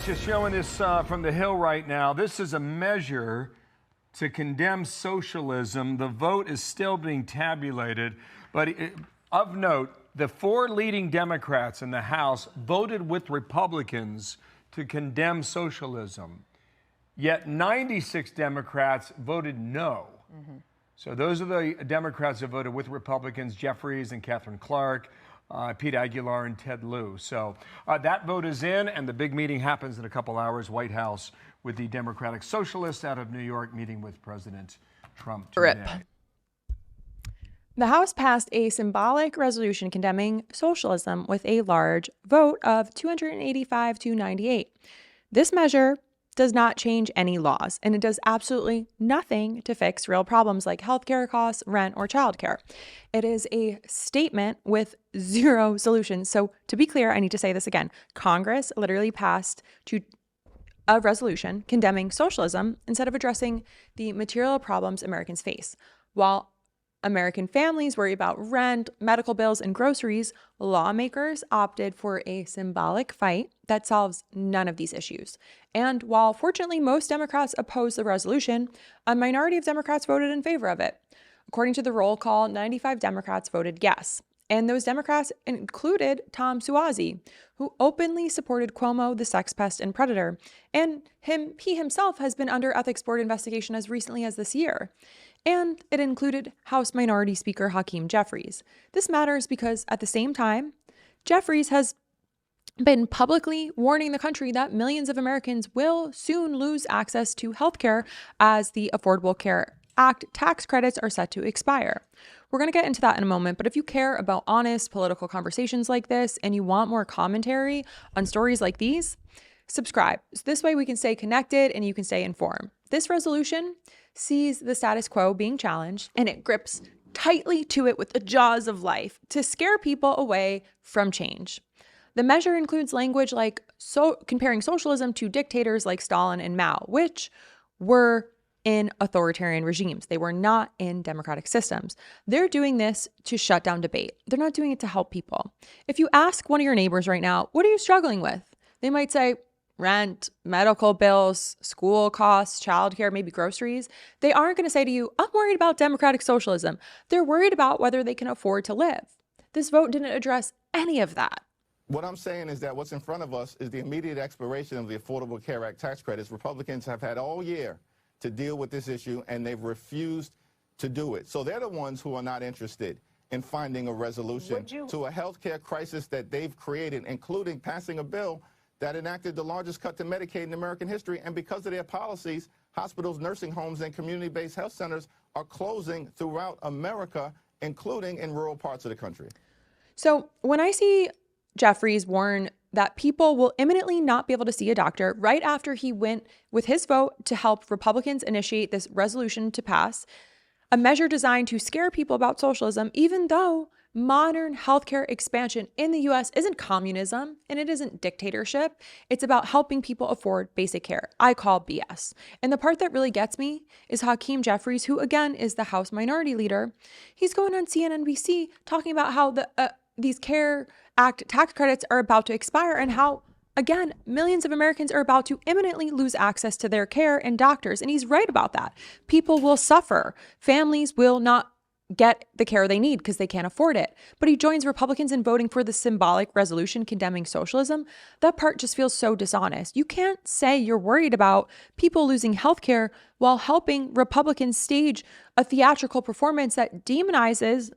Just showing this from the Hill right now. This is a measure to condemn socialism. The vote is still being tabulated, but of note, the four leading Democrats in the House voted with Republicans to condemn socialism, yet 96 Democrats voted no. So those are the Democrats that voted with Republicans: Jeffries and Catherine Clark, Pete Aguilar and Ted Lieu. So that vote is in, and the big meeting happens in a couple hours, White House, with the Democratic Socialists out of New York meeting with President Trump today. RIP. The House passed a symbolic resolution condemning socialism with a large vote of 285 to 98. This measure does not change any laws, and it does absolutely nothing to fix real problems like healthcare costs, rent, or childcare. It is a statement with zero solutions. So to be clear, I need to say this again. Congress literally passed a resolution condemning socialism instead of addressing the material problems Americans face. While American families worry about rent, medical bills, and groceries, lawmakers opted for a symbolic fight that solves none of these issues. And while fortunately most Democrats opposed the resolution, a minority of Democrats voted in favor of it. According to the roll call, 95 Democrats voted yes. And those Democrats included Tom Suozzi, who openly supported Cuomo, the sex pest and predator. And he himself has been under ethics board investigation as recently as this year. And it included House Minority Speaker Hakeem Jeffries. This matters because at the same time, Jeffries has been publicly warning the country that millions of Americans will soon lose access to healthcare as the Affordable Care Act tax credits are set to expire. We're going to get into that in a moment, but if you care about honest political conversations like this and you want more commentary on stories like these, subscribe. So this way we can stay connected and you can stay informed. This resolution sees the status quo being challenged, and it grips tightly to it with the jaws of life to scare people away from change. The measure includes language like comparing socialism to dictators like Stalin and Mao, which were in authoritarian regimes. They were not in democratic systems. They're doing this to shut down debate. They're not doing it to help people. If you ask one of your neighbors right now, what are you struggling with? They might say, rent, medical bills, school costs, childcare, maybe groceries. They aren't going to say to you, I'm worried about democratic socialism. They're worried about whether they can afford to live. This vote didn't address any of that. What I'm saying is that what's in front of us is the immediate expiration of the Affordable Care Act tax credits. Republicans have had all year to deal with this issue, and they've refused to do it. So they're the ones who are not interested in finding a resolution to a health care crisis that they've created, including passing a bill that enacted the largest cut to Medicaid in American history. And because of their policies, hospitals, nursing homes, and community-based health centers are closing throughout America, including in rural parts of the country. So when I see Jeffries warn that people will imminently not be able to see a doctor right after he went with his vote to help Republicans initiate this resolution to pass, a measure designed to scare people about socialism, even though modern healthcare expansion in the US isn't communism and it isn't dictatorship. It's about helping people afford basic care. I call BS. And the part that really gets me is Hakeem Jeffries, who again is the House Minority Leader. He's going on CNBC talking about how these Care Act tax credits are about to expire and how, again, millions of Americans are about to imminently lose access to their care and doctors. And he's right about that. People will suffer. Families will not get the care they need because they can't afford it. But he joins Republicans in voting for the symbolic resolution condemning socialism. That part just feels so dishonest. You can't say you're worried about people losing healthcare while helping Republicans stage a theatrical performance that demonizes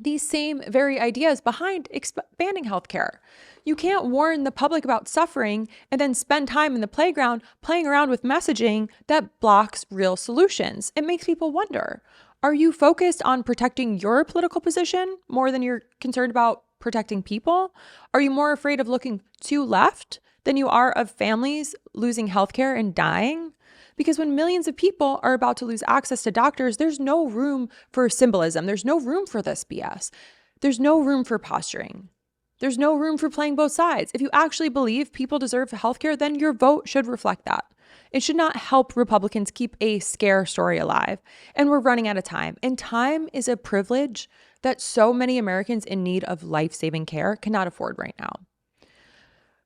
these same very ideas behind expanding healthcare. You can't warn the public about suffering and then spend time in the playground playing around with messaging that blocks real solutions. It makes people wonder, are you focused on protecting your political position more than you're concerned about protecting people? Are you more afraid of looking too left than you are of families losing healthcare and dying? Because when millions of people are about to lose access to doctors, there's no room for symbolism. There's no room for this BS. There's no room for posturing. There's no room for playing both sides. If you actually believe people deserve healthcare, then your vote should reflect that. It should not help Republicans keep a scare story alive. And we're running out of time. And time is a privilege that so many Americans in need of life-saving care cannot afford right now.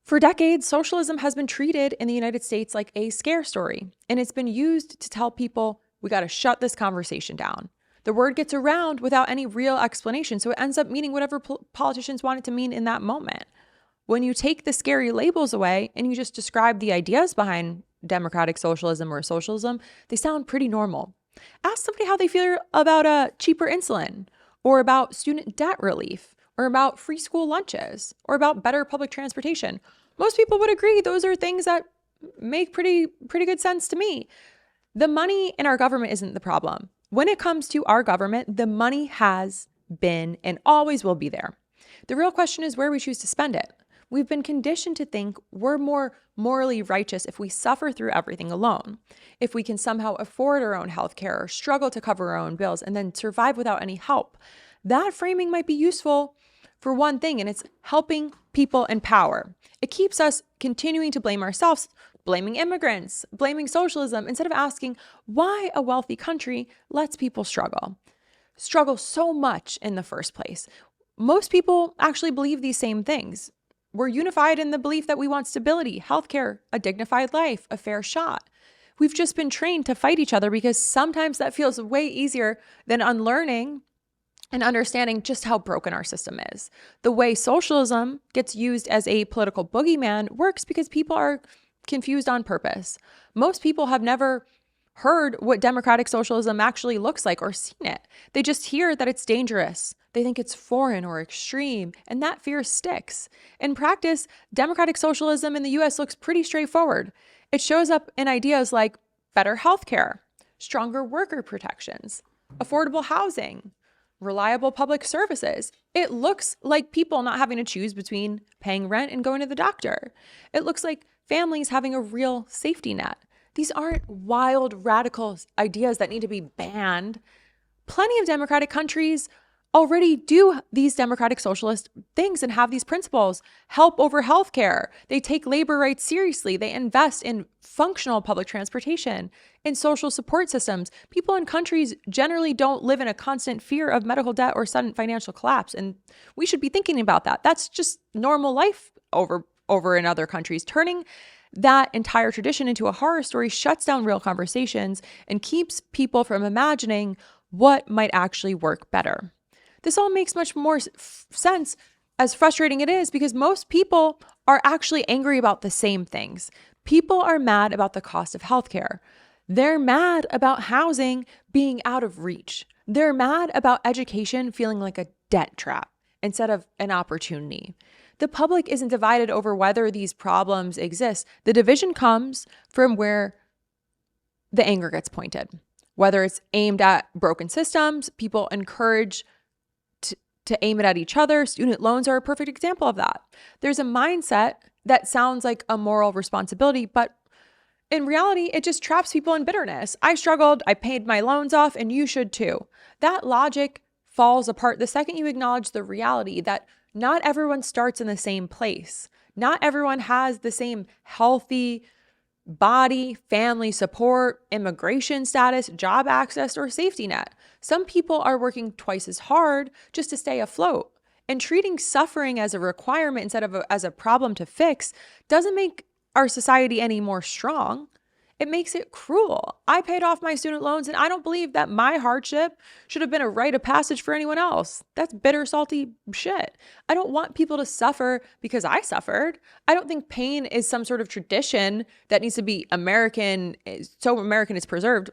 For decades, socialism has been treated in the United States like a scare story, and it's been used to tell people, we got to shut this conversation down. The word gets around without any real explanation, so it ends up meaning whatever politicians want it to mean in that moment. When you take the scary labels away and you just describe the ideas behind democratic socialism or socialism, they sound pretty normal. Ask somebody how they feel about cheaper insulin, or about student debt relief, or about free school lunches, or about better public transportation. Most people would agree those are things that make pretty good sense to me. The money in our government isn't the problem. When it comes to our government, the money has been and always will be there. The real question is where we choose to spend it. We've been conditioned to think we're more morally righteous if we suffer through everything alone, if we can somehow afford our own health care or struggle to cover our own bills and then survive without any help. That framing might be useful for one thing, and it's helping people in power. It keeps us continuing to blame ourselves, blaming immigrants, blaming socialism, instead of asking why a wealthy country lets people struggle so much in the first place. Most people actually believe these same things. We're unified in the belief that we want stability, healthcare, a dignified life, a fair shot. We've just been trained to fight each other because sometimes that feels way easier than unlearning and understanding just how broken our system is. The way socialism gets used as a political boogeyman works because people are confused on purpose. Most people have never heard what democratic socialism actually looks like or seen it. They just hear that it's dangerous. They think it's foreign or extreme, and that fear sticks. In practice, democratic socialism in the US looks pretty straightforward. It shows up in ideas like better healthcare, stronger worker protections, affordable housing, reliable public services. It looks like people not having to choose between paying rent and going to the doctor. It looks like families having a real safety net. These aren't wild, radical ideas that need to be banned. Plenty of democratic countries already do these democratic socialist things and have these principles. Help over healthcare. They take labor rights seriously. They invest in functional public transportation, in social support systems. People in countries generally don't live in a constant fear of medical debt or sudden financial collapse. And we should be thinking about that. That's just normal life over in other countries. Turning that entire tradition into a horror story shuts down real conversations and keeps people from imagining what might actually work better. This all makes much more sense, as frustrating it is, because most people are actually angry about the same things. People are mad about the cost of healthcare. They're mad about housing being out of reach. They're mad about education feeling like a debt trap instead of an opportunity. The public isn't divided over whether these problems exist. The division comes from where the anger gets pointed. Whether it's aimed at broken systems, people encourage to aim it at each other. Student loans are a perfect example of that. There's a mindset that sounds like a moral responsibility, but in reality, it just traps people in bitterness. I struggled, I paid my loans off, and you should too. That logic falls apart the second you acknowledge the reality that not everyone starts in the same place. Not everyone has the same healthy body, family support, immigration status, job access, or safety net. Some people are working twice as hard just to stay afloat. And treating suffering as a requirement instead of as a problem to fix doesn't make our society any more strong. It makes it cruel. I paid off my student loans, and I don't believe that my hardship should have been a rite of passage for anyone else. That's bitter, salty shit. I don't want people to suffer because I suffered. I don't think pain is some sort of tradition that needs to be American, so American is preserved.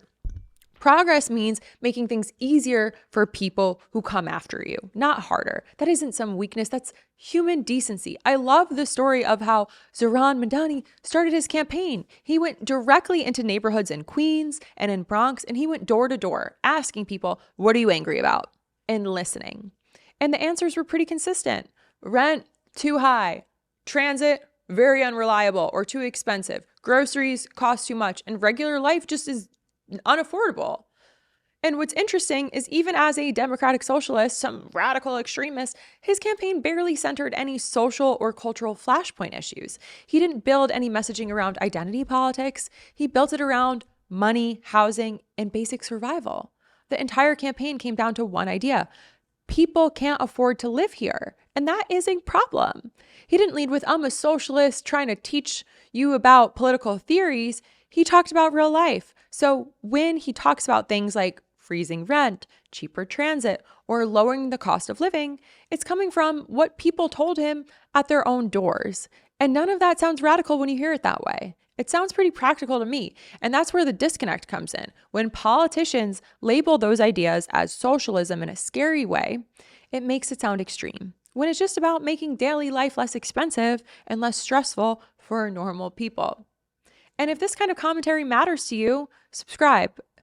Progress means making things easier for people who come after you, not harder. That isn't some weakness. That's human decency. I love the story of how Zohran Mamdani started his campaign. He went directly into neighborhoods in Queens and in Bronx, and he went door to door asking people, what are you angry about? And listening. And the answers were pretty consistent. Rent, too high. Transit, very unreliable or too expensive. Groceries cost too much. And regular life just is unaffordable. And what's interesting is even as a democratic socialist, some radical extremist, his campaign barely centered any social or cultural flashpoint issues. He didn't build any messaging around identity politics. He built it around money, housing, and basic survival. The entire campaign came down to one idea. People can't afford to live here. And that is a problem. He didn't lead with, I'm a socialist trying to teach you about political theories. He talked about real life. So when he talks about things like freezing rent, cheaper transit, or lowering the cost of living, it's coming from what people told him at their own doors. And none of that sounds radical when you hear it that way. It sounds pretty practical to me. And that's where the disconnect comes in. When politicians label those ideas as socialism in a scary way, it makes it sound extreme, when it's just about making daily life less expensive and less stressful for normal people. And if this kind of commentary matters to you, subscribe